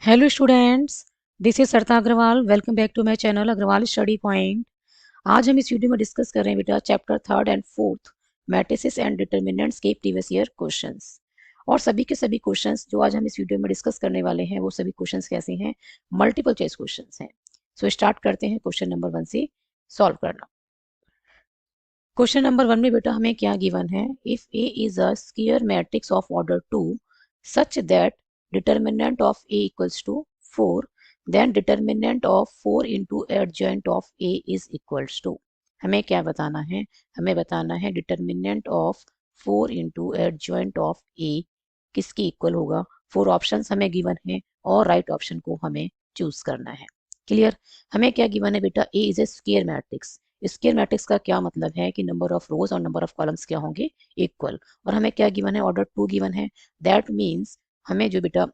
Hello students, this is Sarita Agarwal. Welcome back to my channel Agarwal study point. आज हम इस video में डिस्कस कर रहे हैं बेटा chapter third and fourth matrices and determinants के प्रीवियस ईयर क्वेश्चंस। और सभी के सभी क्वेश्चंस जो आज हम इस वीडियो में डिस्कस करने वाले हैं वो सभी क्वेश्चंस कैसे हैं, मल्टीपल चॉइस क्वेश्चंस हैं। सो स्टार्ट करते हैं क्वेश्चन नंबर 1 से सॉल्व करना। क्वेश्चन नंबर 1 में बेटा हमें क्या गिवन है, if A is a square matrix of order 2 such that determinant of A equals to 4, then determinant of 4 into adjoint of A is equals to। हमें क्या बताना है, हमें बताना है determinant of 4 into adjoint of A किसकी equal होगा। 4 options हमें गिवन है और राइट ऑप्शन को हमें चूज करना है। क्लियर। हमें क्या गिवन है बेटा, A is a square matrix. Square matrix का क्या मतलब है कि नंबर ऑफ रोज और नंबर ऑफ कॉलम्स क्या होंगे, इक्वल। और हमें क्या गिवन है, ऑर्डर 2 गिवन है। दैट मीन्स हमें जो बेटा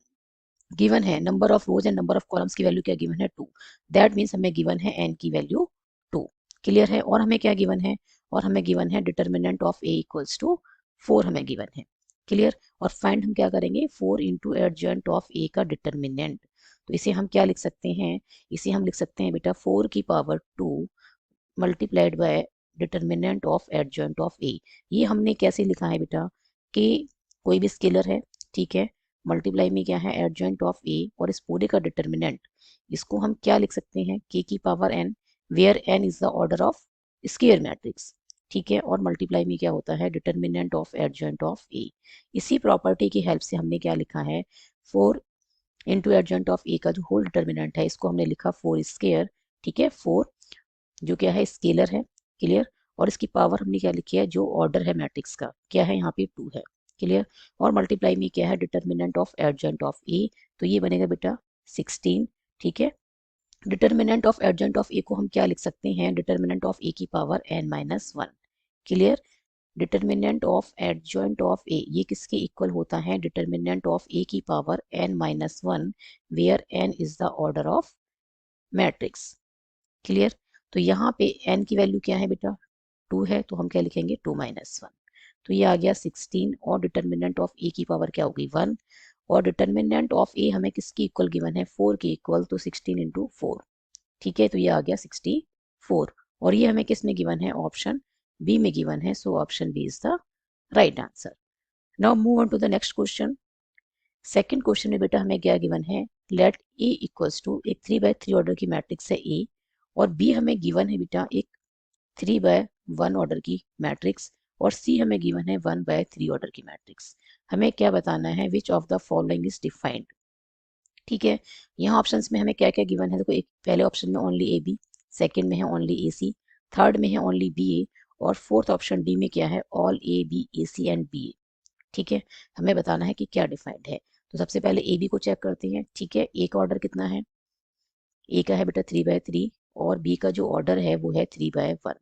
गिवन है number of rose and number of columns की वैल्यू क्या गिवन है, 2। दैट मीन्स हमें गिवन है एन की वैल्यू 2। क्लियर है। और हमें क्या गिवन है, और हमें गिवन है determinant of A equals to 4 हमें गिवन है। क्लियर। और फाइंड हम क्या करेंगे, 4 इंटू एडजॉइंट ऑफ ए का डिटर्मिनेंट। तो इसे हम क्या लिख सकते हैं, इसे हम लिख सकते हैं बेटा 4 की power 2 multiplied by determinant of adjoint of A. ये हमने कैसे लिखा है बेटा कि कोई भी स्केलर है, ठीक है, मल्टीप्लाई में क्या है एडजॉइंट ऑफ ए और इस पूरे का डिटर्मिनेंट, इसको हम क्या लिख सकते हैं, के की power N, where N is the order of square matrix. ठीक है। और मल्टीप्लाई में क्या होता है, determinant of adjoint of A. इसी प्रॉपर्टी की हेल्प से हमने क्या लिखा है, 4 इंटू एडजॉइंट ऑफ ए का जो होल डिटर्मिनेंट है इसको हमने लिखा 4 स्क्वायर। ठीक है, 4 जो क्या है स्केलर है। क्लियर। और इसकी पावर हमने क्या लिखी है, जो ऑर्डर है मैट्रिक्स का क्या है यहाँ पे 2 है। क्लियर। और मल्टीप्लाई में क्या है, डिटर्मिनेंट ऑफ एडजॉइंट ऑफ ए, तो ये बनेगा बेटा 16। ठीक है। डिटर्मिनेंट ऑफ एडजॉइंट ऑफ ए को हम क्या लिख सकते हैं, डिटर्मिनेंट ऑफ ए की power n minus 1। Clear. Determinant of adjoint of A ये किसके इक्वल होता है, डिटर्मिनेंट ऑफ ए की power n minus 1, where n is the order of matrix. Clear. तो यहाँ पे n की वैल्यू क्या है बेटा, 2 है, तो हम क्या लिखेंगे 2 माइनस 1। तो ये आ गया 16। और डिटर्मिनेंट ऑफ ए की पावर क्या होगी 1। और डिटर्मिनेंट ऑफ ए हमें किसकी इक्वल गिवन है, 4 की इक्वल, तो 16 इंटू 4। ठीक है, तो ये आ गया 64। और ये हमें किस में गिवन है, ऑप्शन बी में गिवन है। So option B is the right answer. Now move on to the next question. Second question में बेटा हमें क्या गिवन है, लेट ए इक्वल्स टू एक 3 by 3 ऑर्डर की मैट्रिक्स है ए, और बी हमें गिवन है बेटा एक 3 by 1 ऑर्डर की मैट्रिक्स, और सी हमें गिवन है 1 by 3 ऑर्डर की मैट्रिक्स। हमें क्या बताना है, विच of the following is defined. ठीक है। यहाँ ऑप्शंस में हमें क्या क्या गिवन है, देखो एक पहले ऑप्शन में ओनली ए बी, सेकेंड में है ओनली ए सी, थर्ड में है ओनली बी ए, और फोर्थ ऑप्शन डी में क्या है, all A B A C and B A. ठीक है। हमें बताना है कि क्या डिफाइंड है। तो सबसे पहले ए बी को चेक करते हैं। ठीक है, ए का ऑर्डर कितना है, ए का है बेटा 3 by 3, और बी का जो ऑर्डर है वो है 3 by 1।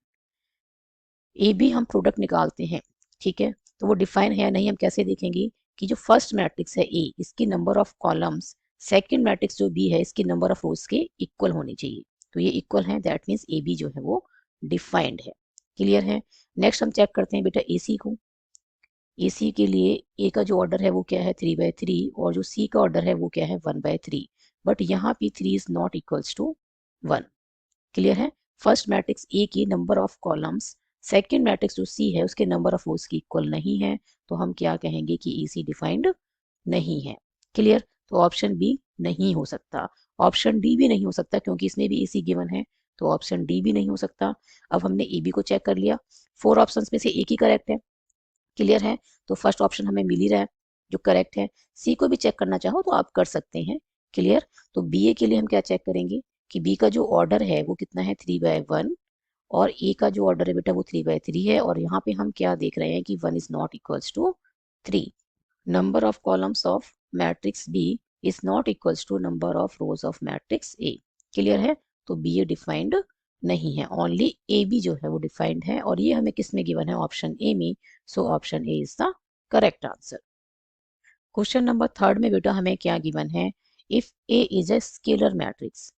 ए बी हम प्रोडक्ट निकालते हैं। ठीक है। तो वो डिफाइन है या नहीं हम कैसे देखेंगे, कि जो फर्स्ट मैट्रिक्स है ए इसकी number of columns second matrix जो बी है इसकी नंबर ऑफ रोज के इक्वल होनी चाहिए। तो ये इक्वल है, दैट मीन्स ए बी जो है वो डिफाइंड है। क्लियर है। नेक्स्ट हम चेक करते हैं बेटा ए सी को। ए सी के लिए ए का जो ऑर्डर है वो क्या है 3 by 3, और जो सी का ऑर्डर है वो क्या है 1 by 3। बट यहाँ पे 3 is not equals to 1। Clear है। फर्स्ट मैट्रिक्स ए की number of columns second matrix जो सी है उसके नंबर ऑफ रोज की इक्वल नहीं है, तो हम क्या कहेंगे कि ए सी डिफाइंड नहीं है। क्लियर। तो ऑप्शन बी नहीं हो सकता, ऑप्शन डी भी नहीं हो सकता क्योंकि इसमें भी ए सी गिवन है, तो ऑप्शन डी भी नहीं हो सकता। अब हमने ए बी को चेक कर लिया, 4 ऑप्शंस में से एक ही करेक्ट है। क्लियर है। तो फर्स्ट ऑप्शन हमें मिल ही रहा है जो करेक्ट है। सी को भी चेक करना चाहो तो आप कर सकते हैं। क्लियर। तो बी ए के लिए हम क्या चेक करेंगे कि बी का जो ऑर्डर है वो कितना है 3 by 1, और ए का जो ऑर्डर है बेटा वो 3 by 3 है, और यहाँ पे हम क्या देख रहे हैं कि 1 is not equals to 3। Number of columns of matrix B is not equals to number of rows of matrix A. Clear है। तो बी ए डिफाइंड नहीं है, ओनली ए बी जो है वो डिफाइंड है, और ये हमें किस में गिवन है, ऑप्शन ए में। So option A is the correct answer. Question number third में बेटा हमें क्या गिवन है, if A is a scalar matrix.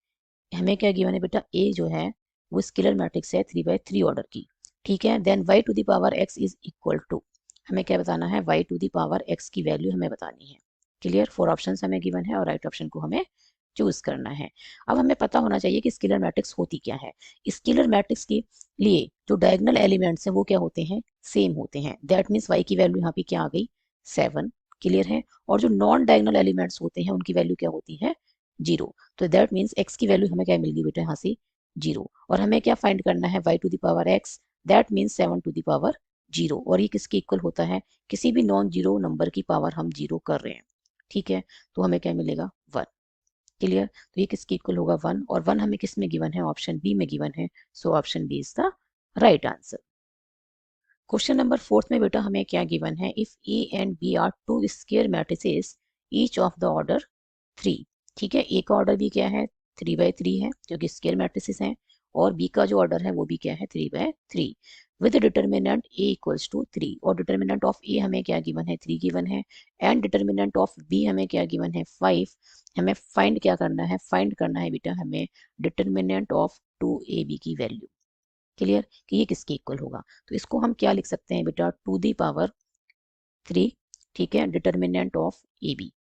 हमें क्या गिवन है बेटा, ए जो है वो स्केलर मैट्रिक्स है 3 by 3 ऑर्डर की। ठीक है। Then y to the power x is equal to, हमें क्या बताना है, y to the power x की वैल्यू हमें बतानी है। क्लियर, 4 ऑप्शन हमें गिवन है और राइट ऑप्शन को हमें चूज करना है। अब हमें पता होना चाहिए कि स्केलर मैट्रिक्स होती क्या है। स्केलर मैट्रिक्स के लिए जो डायगोनल एलिमेंट्स हैं वो क्या होते हैं, सेम होते हैं। दैट मीन्स y की वैल्यू यहाँ पे क्या आ गई, 7। क्लियर है। और जो नॉन डायगोनल एलिमेंट्स होते हैं उनकी वैल्यू क्या होती है, 0। तो दैट मीन्स x की वैल्यू हमें क्या मिल गई बेटा, यहाँ से 0। और हमें क्या फाइंड करना है, y to the power x, that means 7 to the power 0। और ये किसके इक्वल होता है, किसी भी नॉन जीरो नंबर की पावर हम 0 कर रहे हैं। ठीक है, तो हमें क्या मिलेगा, 1। क्लियर, तो ये किसके इक्वल होगा, 1। और 1 हमें किस में गिवन है, ऑप्शन बी में गिवन है। So option B is the right answer. Question number 4 में बेटा हमें क्या गिवन है, if A and B are two square matrices each of the order 3। ठीक है, ए का ऑर्डर भी क्या है, 3/3 है जो कि स्क्वायर मैट्रिसेस हैं। और बी का जो ऑर्डर है वो भी क्या है, 3/3 with determinant A equals to 3। और डिटर्मिनेंट ऑफ ए हमें क्या गिवन है, 3 गिवन है। एंड डिटर्मिनेंट ऑफ बी हमें क्या गिवन है, 5। हमें फाइंड क्या करना है, फाइंड करना है बेटा हमें डिटर्मिनेंट ऑफ 2ab की वैल्यू। क्लियर, कि ये किसके इक्वल होगा। तो इसको हम क्या लिख सकते हैं बेटा, टू दी पावर 3। ठीक है, determinant of A B.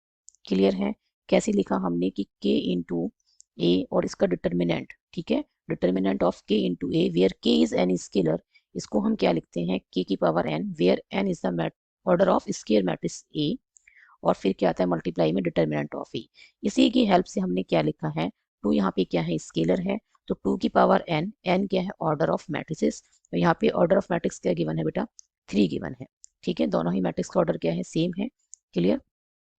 Clear है, कैसे लिखा हमने कि k इंटू ए और इसका डिटर्मिनेंट। ठीक है, determinant of k into A where k is an scalar. इसको हम क्या लिखते हैं, k की power n where n is the order of square matrix A। और फिर क्या आता है, मल्टीप्लाई में डिटर्मिनेंट ऑफ ए। इसी की हेल्प से हमने क्या लिखा है, 2 यहाँ पे क्या है, स्केलर है। तो 2 की पावर n, n क्या है, ऑर्डर ऑफ मैट्रिसेस। तो यहाँ पे ऑर्डर ऑफ मैट्रिक्स क्या गिवन है बेटा, 3 गिवन है। ठीक है, दोनों ही मैट्रिक्स का ऑर्डर क्या है, सेम है। क्लियर,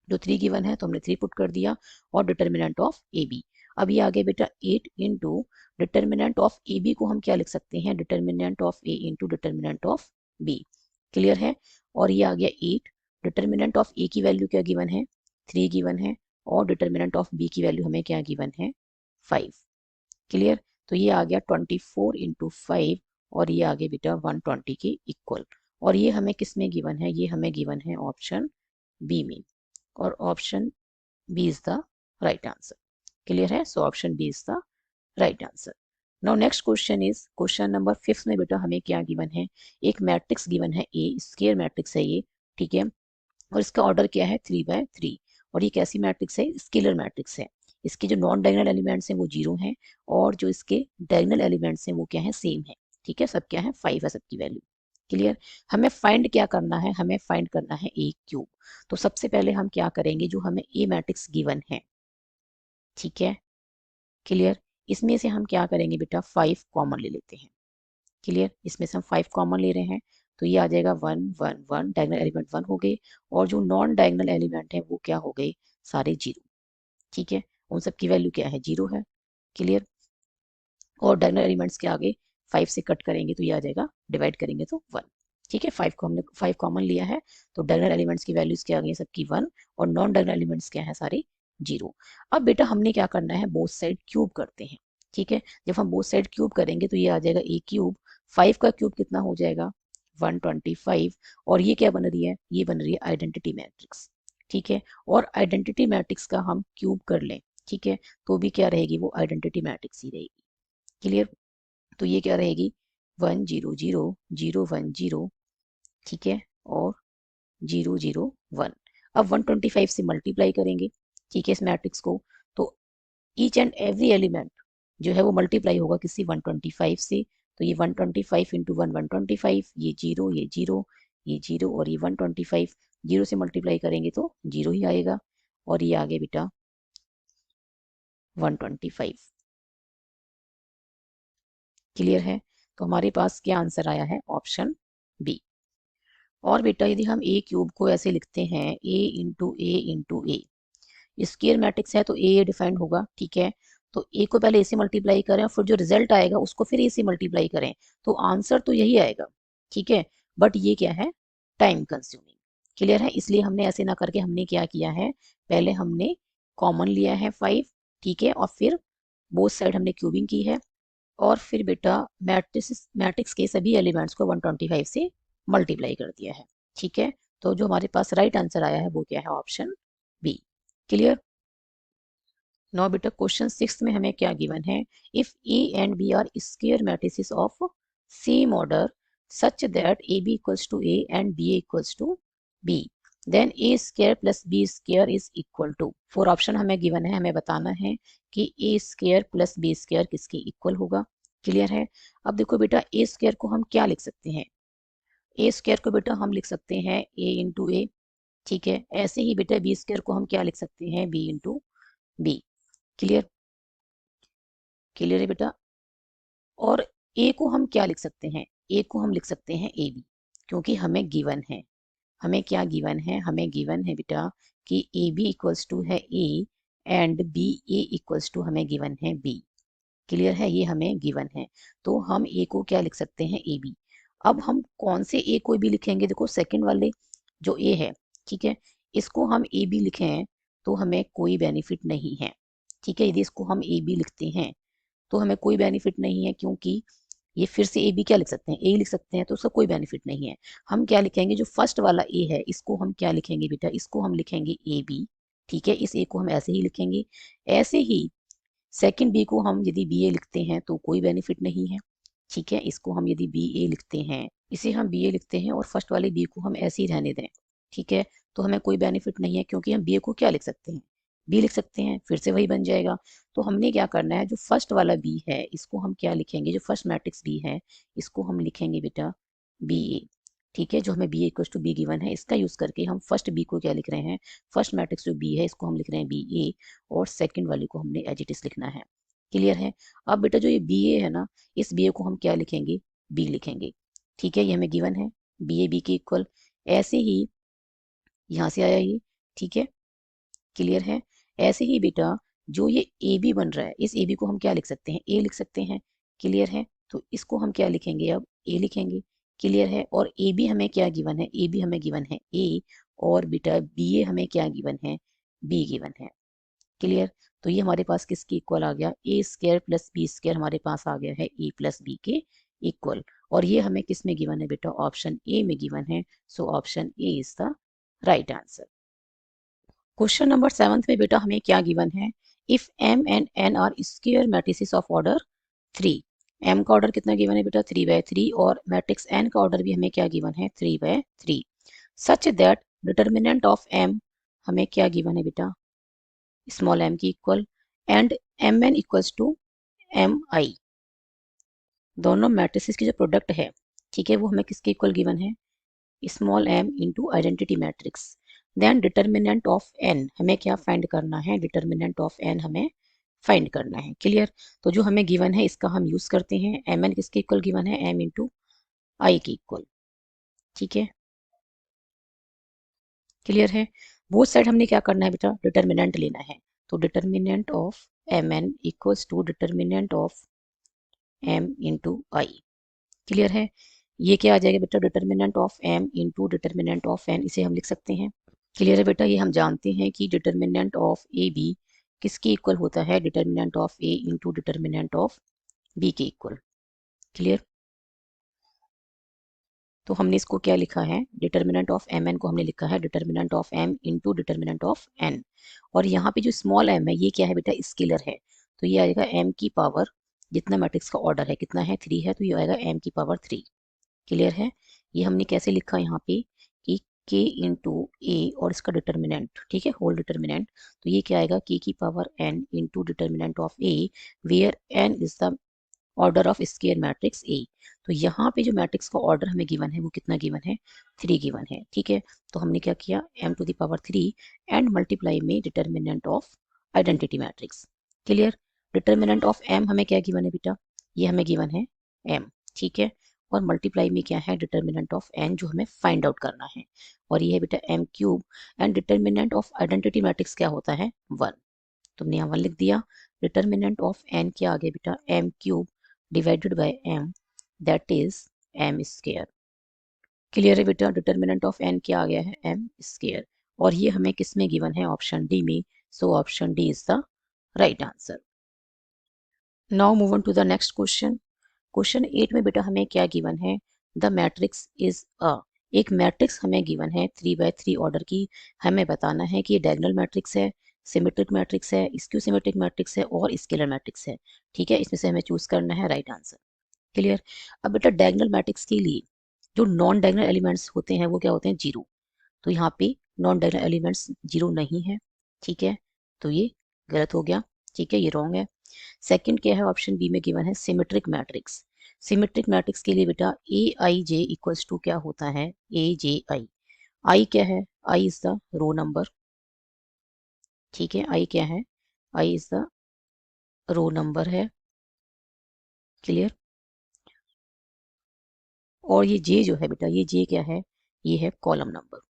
जो 3 गिवन है तो हमने 3 पुट कर दिया और डिटर्मिनेंट ऑफ ए बी। अब ये आगे बेटा 8 into determinant of A B को हम क्या लिख सकते हैं, determinant of A into determinant of B. Clear है, और ये आ गया 8। डिटर्मिनेंट ऑफ ए की वैल्यू क्या गिवन है, 3 गिवन है। और डिटर्मिनेंट ऑफ बी की वैल्यू हमें क्या गिवन है, 5। क्लियर, तो ये आ गया 24 इंटू 5 और ये आ गया बेटा 120 के इक्वल। और ये हमें किस में गिवन है, ये हमें गिवन है ऑप्शन बी में। और option B is the right answer. Clear है, so option B is the right answer. Now next question is question number 5 में बेटा हमें क्या गिवन है, एक मैट्रिक्स गिवन है ए, स्क्वायर मैट्रिक्स है ये। ठीक है, और इसका ऑर्डर क्या है, 3/3। और ये कैसी मैट्रिक्स है, स्केलर मैट्रिक्स है। इसके जो नॉन डायगोनल एलिमेंट्स हैं वो 0 हैं और जो इसके डायगोनल एलिमेंट्स हैं वो क्या है, सेम है। ठीक है, सब क्या है, 5 है सबकी वैल्यू। क्लियर, हमें फाइंड क्या करना है, हमें फाइंड करना है ए क्यूब। तो सबसे पहले हम क्या करेंगे, जो हमें ए मैट्रिक्स गिवन है। ठीक है, क्लियर, इसमें से हम क्या करेंगे बेटा, 5 कॉमन ले लेते हैं। क्लियर, इसमें से हम 5 कॉमन ले रहे हैं तो ये आ जाएगा 1 1 1, डायगोनल एलिमेंट 1 हो गए। और जो नॉन डायगोनल एलिमेंट है वो क्या हो गए, सारे 0। ठीक है, उन सब की वैल्यू क्या है, 0 है। क्लियर, और डायगोनल एलिमेंट्स के आगे 5 से कट करेंगे तो ये आ जाएगा, डिवाइड करेंगे तो 1। ठीक है, 5 को हमने 5 कॉमन लिया है तो डायगोनल एलिमेंट्स की वैल्यूज क्या आ गई, सबकी 1। और नॉन डायगोनल एलिमेंट्स क्या है, सारे 0। अब बेटा हमने क्या करना है, बोथ साइड क्यूब करते हैं। ठीक है, जब हम बोथ साइड क्यूब करेंगे तो ये आ जाएगा ए क्यूब। 5 का क्यूब कितना हो जाएगा, 125। और ये क्या बन रही है, ये बन रही है आइडेंटिटी मैट्रिक्स। ठीक है, और आइडेंटिटी मैट्रिक्स का हम क्यूब कर लें, ठीक है, तो भी क्या रहेगी, वो आइडेंटिटी मैट्रिक्स ही रहेगी। क्लियर, तो ये क्या रहेगी, 1 0 0 0 1 0। ठीक है, और 0 0 1। अब 125 से मल्टीप्लाई करेंगे। ठीक है, इस मैट्रिक्स को। तो ईच एंड एवरी एलिमेंट जो है वो मल्टीप्लाई होगा किसी 125 से। तो ये 125 इंटू 1 125, ये 0 ये 0 ये 0 और ये 125। 0 से मल्टीप्लाई करेंगे तो 0 ही आएगा। और ये आगे बेटा 125। क्लियर है, तो हमारे पास क्या आंसर आया है, ऑप्शन बी। और बेटा यदि हम ए क्यूब को ऐसे लिखते हैं, ए इंटू ए इंटू ए, स्क्वायर मैट्रिक्स है तो ए डिफाइंड होगा। ठीक है, तो ए को पहले ए से मल्टीप्लाई करें और फिर जो रिजल्ट आएगा उसको फिर ए से मल्टीप्लाई करें तो आंसर तो यही आएगा। ठीक है, बट ये क्या है, टाइम कंज्यूमिंग। क्लियर है, इसलिए हमने ऐसे ना करके हमने क्या किया है, पहले हमने कॉमन लिया है 5। ठीक है, और फिर बोथ साइड हमने क्यूबिंग की है। और फिर बेटा मैट्रिक्स के सभी एलिमेंट्स को 125 से मल्टीप्लाई कर दिया है। ठीक है, तो जो हमारे पास राइट आंसर आया है वो क्या है, ऑप्शन बी। क्लियर, नाउ बेटा क्वेश्चन 6 में हमें क्या गिवन है, if A and B are square matrices of same order such that A B equals to A and B equals to B. Then A square plus B square is equal to, 4 option हमें given है, हमें बताना है कि A square plus B square किसके equal होगा। Clear है। अब देखो बेटा ए स्क्वायर को हम क्या लिख सकते हैं, ए स्क्वायर को बेटा हम लिख सकते हैं ए इंटू ए, ठीक है। ऐसे ही बेटा बी स्क्वायर को हम क्या लिख सकते हैं, B into B. Clear, clear है बेटा। और ए को हम क्या लिख सकते हैं, ए को हम लिख सकते हैं ए बी, क्योंकि हमें गिवन है, हमें क्या गिवन है, हमें गिवन है बेटा कि ए बी इक्वल्स टू है A and B A equals to हमें गिवन है बी। क्लियर है, ये हमें गिवन है, तो हम ए को क्या लिख सकते हैं, ए बी। अब हम कौन से ए को बी लिखेंगे, देखो सेकंड वाले जो ए है, ठीक है, इसको हम ए बी लिखें तो हमें कोई बेनिफिट नहीं है, ठीक है। यदि इसको हम ए बी लिखते हैं तो हमें कोई बेनिफिट नहीं है, क्योंकि ये फिर से ए बी क्या लिख सकते हैं, ए लिख सकते हैं, तो उसका कोई बेनिफिट नहीं है। हम क्या लिखेंगे, जो फर्स्ट वाला ए है इसको हम क्या लिखेंगे बेटा, इसको हम लिखेंगे ए बी, ठीक है। इस ए को हम ऐसे ही लिखेंगे। ऐसे ही सेकंड बी को हम यदि बी ए लिखते हैं तो कोई बेनिफिट नहीं है, ठीक है। इसको हम यदि बी ए लिखते हैं, इसे हम बी ए लिखते हैं और फर्स्ट वाले बी को हम ऐसे ही रहने दें, ठीक है, तो हमें कोई बेनिफिट नहीं है, क्योंकि हम बी ए को क्या लिख सकते हैं, बी लिख सकते हैं, फिर से वही बन जाएगा। तो हमने क्या करना है, जो फर्स्ट वाला बी है इसको हम क्या लिखेंगे, जो फर्स्ट मैट्रिक्स बी है इसको हम लिखेंगे बेटा बी ए, ठीक है। जो हमें B equal to B given है, इसका यूज करके हम फर्स्ट बी को क्या लिख रहे हैं, फर्स्ट मैट्रिक्स जो बी है इसको हम लिख रहे हैं बी ए, और सेकंड वाले को हमने एज इट इज लिखना है। क्लियर है। अब बेटा जो ये बी ए है ना, इस बी ए को हम क्या लिखेंगे, बी लिखेंगे, ठीक है। ये हमें गिवन है बी ए बी के इक्वल। ऐसे ही यहाँ से आया ये, ठीक है, क्लियर है। ऐसे ही बेटा जो ये ए बी बन रहा है, इस ए बी को हम क्या लिख सकते हैं, ए लिख सकते हैं। क्लियर है, तो इसको हम क्या लिखेंगे, अब ए लिखेंगे। क्लियर है। और ए बी हमें क्या गिवन है, ए बी हमें गिवन है ए, और बेटा बी ए हमें क्या गिवन है, बी गिवन है। क्लियर। तो ये हमारे पास किसके इक्वल आ गया, ए स्क्वायर प्लस बी स्क्वायर हमारे पास आ गया है ए प्लस बी के इक्वल। और ये हमें किस में गिवन है बेटा, ऑप्शन ए में गिवन है। So option A is the right answer. Question number 7 में बेटा हमें क्या गिवन है, if M and N are square matrices of order 3। M का ऑर्डर कितना गिवन है बेटा, 3/3, और मैट्रिक्स एन का ऑर्डर भी हमें क्या गिवन है, 3/3, such that determinant of M हमें क्या गिवन है बेटा, स्मॉल एम की equal, and M N equals to M I. दोनों मैट्रिसेस की जो प्रोडक्ट है, ठीक है, वो हमें किसके इक्वल गिवन है, small M into identity matrix. Then determinant of N हमें क्या फाइंड करना है, डिटर्मिनेंट ऑफ एन हमें फाइंड करना है। क्लियर। तो जो हमें गिवन है इसका हम यूज करते हैं, एम एन किसके इक्वल गिवन है, एम इंटू आई के इक्वल, ठीक है, क्लियर है। बोथ साइड हमने क्या करना है बेटा, डिटर्मिनेंट लेना है। तो determinant of M N equals to determinant of M into I. Clear है। ये क्या आ जाएगा बेटा, determinant of M into determinant of N, इसे हम लिख सकते हैं। क्लियर है बेटा। ये हम जानते हैं कि डिटर्मिनेंट ऑफ ए बी किसके इक्वल होता है, determinant of A into determinant of B के इक्वल। क्लियर। तो हमने इसको क्या लिखा है, डिटर्मिनेंट ऑफ एम एन को हमने लिखा है determinant of M into determinant of N. और यहाँ पे जो स्मॉल एम है ये क्या है बेटा, स्केलर है, तो ये आएगा एम की पावर, जितना मैट्रिक्स का ऑर्डर है कितना है, 3 है, तो ये आएगा एम की पावर 3। क्लियर है। ये हमने कैसे लिखा यहाँ पे कि k इंटू ए और इसका डिटर्मिनेंट, ठीक है, होल डिटर्मिनेंट, तो ये क्या आएगा k की power n into determinant of a, where n is the order of square matrix A. तो यहाँ पे जो मैट्रिक्स का ऑर्डर हमें गिवन है वो कितना गिवन है, 3 गिवन है, ठीक है। तो हमने क्या किया, m to the power 3 and multiply में determinant of identity matrix. Clear. Determinant of m हमें क्या गिवन है बेटा, ये हमें गिवन है m, ठीक है, और मल्टीप्लाई में क्या है, डिटर्मिनेंट ऑफ n जो हमें फाइंड आउट करना है, और ये है बेटा m cube, and determinant of identity matrix क्या होता है, 1। तुमने यहाँ 1 लिख दिया। डिटर्मिनेंट ऑफ n क्या आ गया बेटा, m cube divided by m, that is m square. Clear है बेटा। डिटर्मिनेंट ऑफ n क्या आ गया है, m स्क्वायर, और ये हमें किस में गिवन है, ऑप्शन डी में। So option D is the right answer. Now move on to the next question. Question 8 में बेटा हमें क्या गिवन है, द मैट्रिक्स इज अ, एक मैट्रिक्स हमें गिवन है 3/3 ऑर्डर की। हमें बताना है कि ये डायगोनल मैट्रिक्स है, सिमेट्रिक मैट्रिक्स है, स्क्यू सिमेट्रिक मैट्रिक्स है, और स्केलर मैट्रिक्स है, ठीक है। इसमें से हमें चूज करना है राइट आंसर। क्लियर। अब बेटा डायगोनल मैट्रिक्स के लिए जो नॉन डायगोनल एलिमेंट्स होते हैं वो क्या होते हैं, 0। तो यहाँ पे नॉन डायगोनल एलिमेंट्स 0 नहीं है, ठीक है, तो ये गलत हो गया, ठीक है, ये रॉन्ग है। सेकंड क्या है, ऑप्शन बी में गिवन है सिमेट्रिक मैट्रिक्स। सिमेट्रिक मैट्रिक्स के लिए बेटा ए आई जे इक्वल्स टू क्या होता है, ए जे आई। आई क्या है, I is the row number, ठीक है, आई क्या है, I is the row number है, क्लियर। और ये जे जो है बेटा, ये जे क्या है, ये है कॉलम नंबर,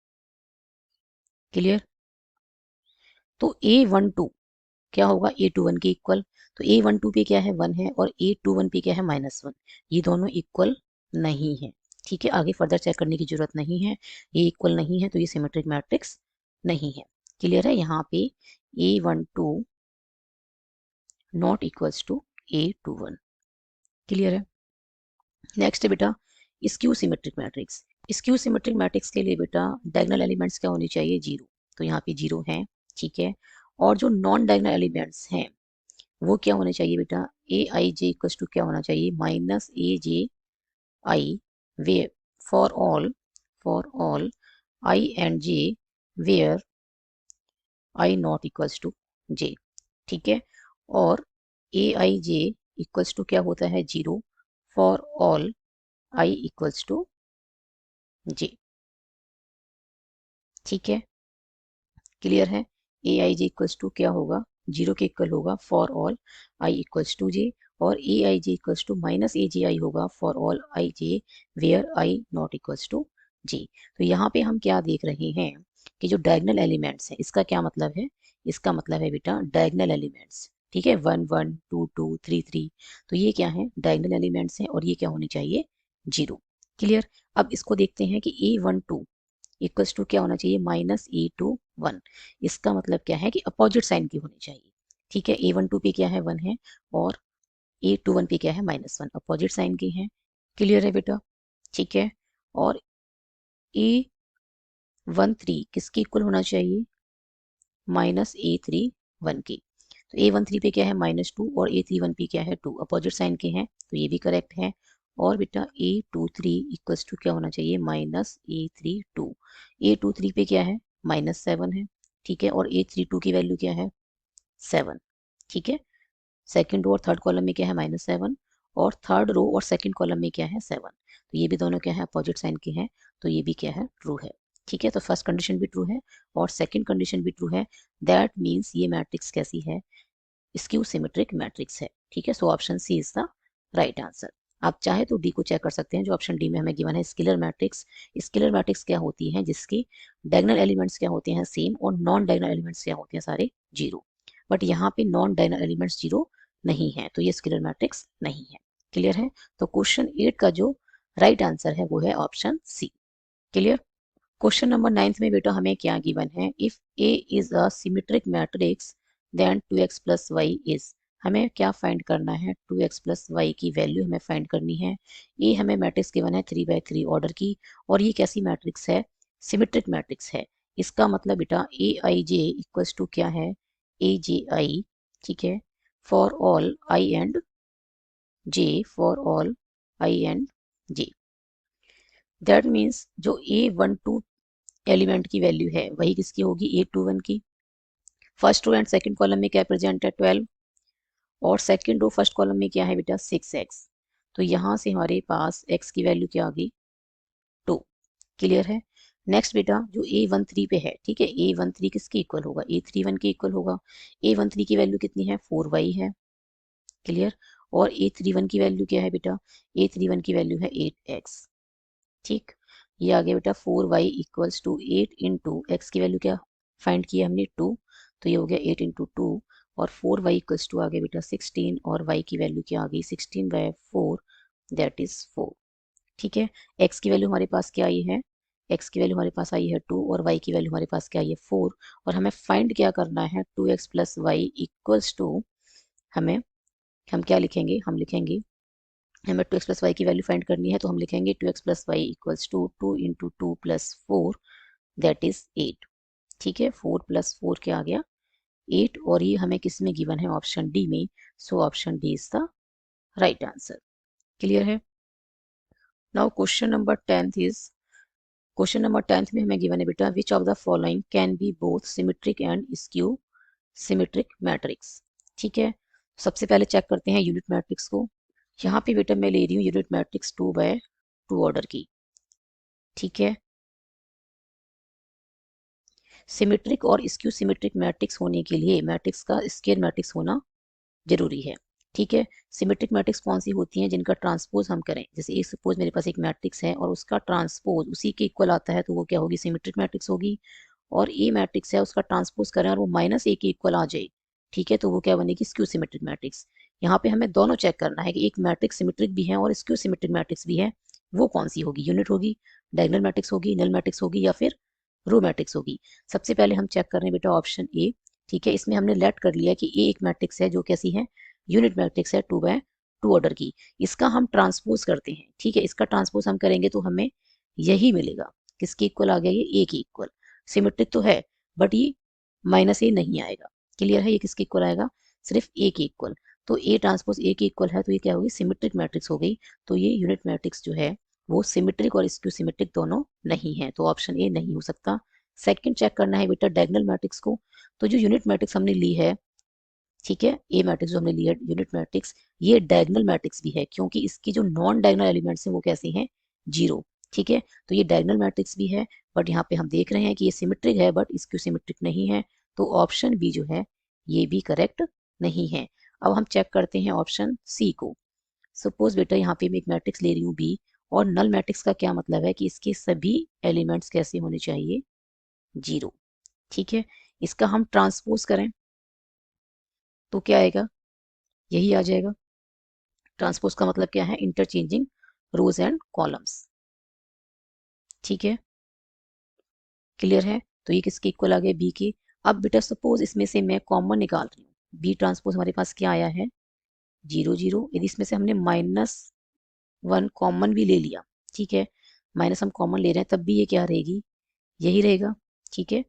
क्लियर। तो A12 क्या होगा, A21 के इक्वल। तो A12 पे क्या है, 1 है, और A21 पे क्या है, -1। ये दोनों इक्वल नहीं है, ठीक है, आगे फर्दर चेक करने की जरूरत नहीं है। ये इक्वल नहीं है तो ये सिमेट्रिक मैट्रिक्स नहीं है, क्लियर है। यहाँ पे A12 not equals to A21, clear है। नेक्स्ट है बेटा skew symmetric matrix. Skew symmetric matrix के लिए बेटा डायगोनल एलिमेंट्स क्या होनी चाहिए, 0। तो यहाँ पे 0 है, ठीक है। और जो नॉन डायगोनल एलिमेंट्स हैं वो क्या होने चाहिए बेटा, ए आई जे इक्वल टू क्या होना चाहिए, -AJI way for all I and J where I not equals to J, ठीक है। और AIJ इक्वल्स टू क्या होता है, 0 for all I equals to J, ठीक है, क्लियर है। AIJ इक्वल्स टू क्या होगा, 0 के इक्वल होगा for all I equals to J, और AIJ इक्वल्स टू -AJI होगा for all IJ where I not equals to J। तो यहाँ पे हम क्या देख रहे हैं कि जो डायगोनल एलिमेंट्स हैं, इसका क्या मतलब है, इसका मतलब है बेटा डायगोनल एलिमेंट्स, ठीक है, 1 1 2 2 3 3। तो ये क्या है, डायगोनल एलिमेंट्स हैं, और ये क्या होनी चाहिए, 0, क्लियर। अब इसको देखते हैं कि A12 इक्वल्स टू क्या होना चाहिए, -A21। इसका मतलब क्या है कि अपोजिट साइन की होनी चाहिए, ठीक है। A12 पे क्या है, 1 है, और A21 पे क्या है, -1, अपोजिट साइन की है, क्लियर है बेटा, ठीक है। और A13 किसके इक्वल होना चाहिए, -A31 की। तो A13 पे क्या है, -2, और A31 पे क्या है, 2, अपोजिट साइन के हैं, तो ये भी करेक्ट है। और बेटा A23 इक्वल्स टू क्या होना चाहिए, -A32। A23 पे क्या है, -7 है, ठीक है, और A32 की वैल्यू क्या है, 7, ठीक है। सेकंड रो और थर्ड कॉलम में क्या है, -7, और थर्ड रो और सेकंड कॉलम में क्या है, 7। तो ये भी दोनों क्या है, अपोजिट साइन के हैं, तो ये भी क्या है, ट्रू है, ठीक है। तो फर्स्ट कंडीशन भी ट्रू है और सेकंड कंडीशन भी ट्रू है। दैट मीन्स ये मैट्रिक्स कैसी है, स्क्यू सिमेट्रिक मैट्रिक्स है, ठीक है। So option C is the right answer. आप चाहे तो डी को चेक कर सकते हैं, जो ऑप्शन डी में हमें गिवन है स्केलर मैट्रिक्स। स्केलर मैट्रिक्स क्या होती है, जिसकी डायगोनल एलिमेंट्स क्या होते हैं, सेम, और नॉन डायगोनल एलिमेंट्स क्या होते हैं, सारे 0। बट यहाँ पे नॉन डायगोनल एलिमेंट्स 0 नहीं है, तो ये स्केलर मैट्रिक्स नहीं है, क्लियर है। तो क्वेश्चन 8 का जो राइट आंसर है वो है option C, clear. Question number 9 में बेटा हमें क्या गिवन है, if A is a symmetric matrix then 2x plus Y is. हमें क्या फाइंड करना है, 2x प्लस वाई की वैल्यू हमें फाइंड करनी है। ए हमें मैट्रिक्स गिवन है 3x3 ऑर्डर की, और ये कैसी मैट्रिक्स है, सिमेट्रिक मैट्रिक्स है। इसका मतलब बेटा ए आई जे इक्वल्स टू क्या है, ए जे आई, ठीक है, for all I and J, for all I and J. That means जो A12 एलिमेंट की वैल्यू है वही किसकी होगी, A21 की। First row and second column में क्या प्रेजेंट है, 12, और सेकंड रो फर्स्ट कॉलम में क्या है बेटा, 6x। तो यहाँ से हमारे पास x की वैल्यू क्या आ गई, 2, क्लियर है। नेक्स्ट बेटा जो A13 पे है, ठीक है, A13 किसके इक्वल होगा, A31 के इक्वल होगा। A13 की वैल्यू कितनी है, 4y है, क्लियर। और A31 की वैल्यू क्या है बेटा, A31 की वैल्यू है 8x, ठीक। ये आ गया बेटा 4y equals to 8 into X की वैल्यू क्या फाइंड किया हमने, 2। तो ये हो गया 8 इंटू 2, और 4y इक्वल्स टू आ गया बेटा 16, और y की वैल्यू क्या आ गई, 16/4, दैट इज 4, ठीक है। x की वैल्यू हमारे पास क्या आई है, x की वैल्यू हमारे पास आई है 2, और y की वैल्यू हमारे पास क्या आई है, 4। और हमें फाइंड क्या करना है, 2x plus Y equals to, हमें हम क्या लिखेंगे, हम लिखेंगे, हमें 2x प्लस वाई की वैल्यू फाइंड करनी है, तो हम लिखेंगे 2x plus Y equals to 2 into 2 plus 4, that is 8, ठीक है। 4 प्लस 4 क्या आ गया, 8, और ये हमें किस में गिवन है, ऑप्शन डी में। So option D is the right answer, clear है। Now question number 10 is question number 10 में हमें गिवन है बेटा which of the following can be both symmetric and skew symmetric matrix. ठीक है, सबसे पहले चेक करते हैं यूनिट मैट्रिक्स को। यहाँ पे बेटा मैं ले रही हूँ यूनिट मैट्रिक्स 2/2 ऑर्डर की। ठीक है, सिमेट्रिक और स्क्यू सिमेट्रिक मैट्रिक्स होने के लिए मैट्रिक्स का स्क्वायर मैट्रिक्स होना जरूरी है। ठीक है, सिमेट्रिक मैट्रिक्स कौन सी होती हैं जिनका ट्रांसपोज हम करें, जैसे एक सपोज मेरे पास एक मैट्रिक्स है और उसका ट्रांसपोज उसी के इक्वल आता है तो वो क्या होगी, सिमेट्रिक मैट्रिक्स होगी। और ए मैट्रिक्स है उसका ट्रांसपोज करें और वो -a के इक्वल आ जाए, ठीक है, तो वो क्या बनेगी, स्क्यू सिमेट्रिक मैट्रिक्स। यहाँ पे हमें दोनों चेक करना है कि एक मैट्रिक्स सिमेट्रिक भी है और स्क्यू सिमेट्रिक मैट्रिक्स भी है, वो कौन सी होगी, यूनिट होगी, डायगोनल मैट्रिक्स होगी, नल मैट्रिक्स होगी या फिर रो मैट्रिक्स होगी। सबसे पहले हम चेक कर रहे हैं बेटा ऑप्शन ए। ठीक है, इसमें हमने लेट कर लिया कि ए एक मैट्रिक्स है जो कैसी है, यूनिट मैट्रिक्स है 2/2 ऑर्डर की। इसका हम ट्रांसपोज करते हैं। ठीक है, इसका ट्रांसपोज हम करेंगे तो हमें यही मिलेगा, किसके इक्वल आ गया, ये ए के इक्वल। सिमेट्रिक तो है बट ये -a नहीं आएगा, क्लियर है, ये किसके इक्वल आएगा, सिर्फ ए के इक्वल। तो ए ट्रांसपोज ए के इक्वल है तो ये क्या होगी, सिमेट्रिक मैट्रिक्स हो गई। तो ये यूनिट मैट्रिक्स जो है वो सिमेट्रिक और स्क्यू सिमेट्रिक दोनों नहीं है, तो ऑप्शन ए नहीं हो सकता। सेकंड चेक करना है बेटा डायगोनल मैट्रिक्स को। तो जो यूनिट मैट्रिक्स हमने ली है, ठीक है, ए मैट्रिक्स जो हमने लिया यूनिट मैट्रिक्स, ये डायगोनल मैट्रिक्स भी है क्योंकि इसकी जो नॉन डायगोनल एलिमेंट्स हैं वो कैसे हैं, 0। ठीक है, तो ये डायगोनल मैट्रिक्स भी है बट यहाँ पे हम देख रहे हैं कि ये सिमेट्रिक है बट स्क्यू सिमेट्रिक नहीं है, तो ऑप्शन बी जो है ये भी करेक्ट नहीं है। अब हम चेक करते हैं ऑप्शन सी को। सपोज बेटा यहाँ पे मैं एक मैट्रिक्स ले रही हूँ बी, और नल मैट्रिक्स का क्या मतलब है कि इसके सभी एलिमेंट्स कैसे होने चाहिए, 0। ठीक है, इसका हम ट्रांसपोज करें तो क्या आएगा, यही आ जाएगा। ट्रांसपोज का मतलब क्या है, इंटरचेंजिंग रोज एंड कॉलम्स। ठीक है, क्लियर है, तो ये किसके इक्वल आ गए, बी के। अब बेटा सपोज इसमें से मैं कॉमन निकाल रही हूँ, बी ट्रांसपोज हमारे पास क्या आया है, 0 0। यदि इसमें से हमने -1 कॉमन भी ले लिया, ठीक है, माइनस हम कॉमन ले रहे हैं तब भी ये क्या रहेगी, यही रहेगा। ठीक है,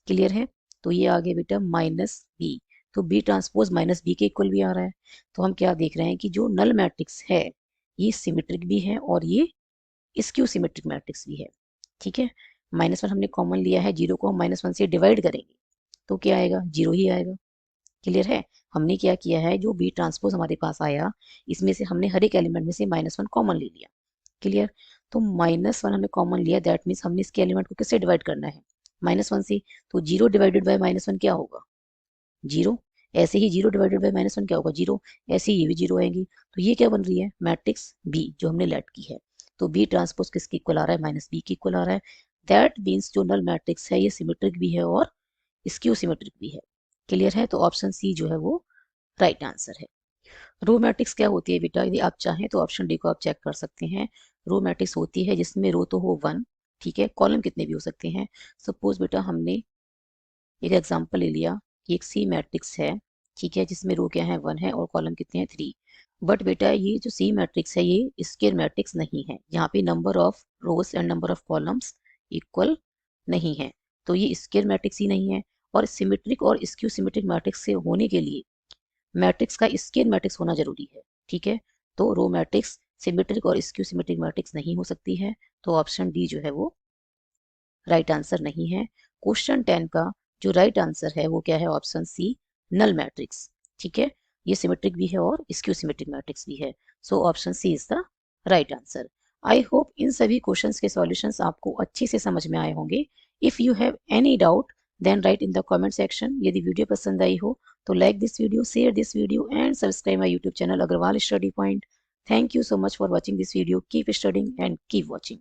क्लियर है, तो ये आ गया बेटा -b। तो बी ट्रांसपोज -b के इक्वल भी आ रहा है। तो हम क्या देख रहे हैं कि जो नल मैट्रिक्स है ये सिमेट्रिक भी है और ये स्क्यू सिमेट्रिक मैट्रिक्स भी है। ठीक है, -1 हमने कॉमन लिया है, 0 को हम -1 से डिवाइड करेंगे तो क्या आएगा, 0 ही आएगा। क्लियर है, हमने क्या किया है, जो बी ट्रांसपोज हमारे पास आया इसमें से हमने हर एक एलिमेंट में से -1 कॉमन ले लिया। क्लियर, तो -1 हमने कॉमन लिया, दैट मीन्स हमने इसके एलिमेंट को किससे डिवाइड करना है, -1 से। तो 0 डिवाइडेड बाय -1 क्या होगा, 0। ऐसे ही 0 डिवाइडेड बाय -1 क्या होगा, 0। ऐसे ही ये भी 0 आएंगी। तो ये क्या बन रही है, मैट्रिक्स बी जो हमने लेट की है। तो बी ट्रांसपोज किसके इक्वल आ रहा है, -b के इक्वल आ रहा है। दैट मीन्स जो नल मैट्रिक्स है ये सिमेट्रिक भी है और स्क्यू सिमेट्रिक भी है। क्लियर है, तो ऑप्शन सी जो है वो राइट आंसर है। रो मैट्रिक्स क्या होती है बेटा, यदि आप चाहें तो ऑप्शन डी को आप चेक कर सकते हैं। रो मैट्रिक्स होती है जिसमें रो तो हो 1, ठीक है, कॉलम कितने भी हो सकते हैं। सपोज बेटा हमने एक एग्जांपल ले लिया कि एक सी मैट्रिक्स है, ठीक है, जिसमें रो क्या है, 1 है और कॉलम कितने हैं, 3। बट बेटा ये जो सी मैट्रिक्स है ये स्क्वायर मैट्रिक्स नहीं है, यहाँ पे number of rose and number of columns equal नहीं है, तो ये स्क्वायर मैट्रिक्स ही नहीं है। और सिमेट्रिक और स्क्यू सिमेट्रिक मैट्रिक्स से होने के लिए मैट्रिक्स का स्क्वायर मैट्रिक्स होना जरूरी है। ठीक है, तो रो मैट्रिक्स सिमेट्रिक और स्क्यू सिमेट्रिक मैट्रिक्स नहीं हो सकती है, तो ऑप्शन डी जो है वो राइट आंसर नहीं है। क्वेश्चन 10 का जो राइट आंसर है वो क्या है, ऑप्शन सी नल मैट्रिक्स। ठीक है, ये सिमेट्रिक भी है और स्क्यू सिमेट्रिक मैट्रिक्स भी है, so option C is the right answer. I hope इन सभी क्वेश्चंस के सॉल्यूशंस आपको अच्छे से समझ में आए होंगे। If you have any doubt then write in the comment section. यदि वीडियो पसंद आई हो तो like this video, share this video and subscribe my YouTube channel Agarwal study point. Thank you so much for watching this video. Keep studying and keep watching.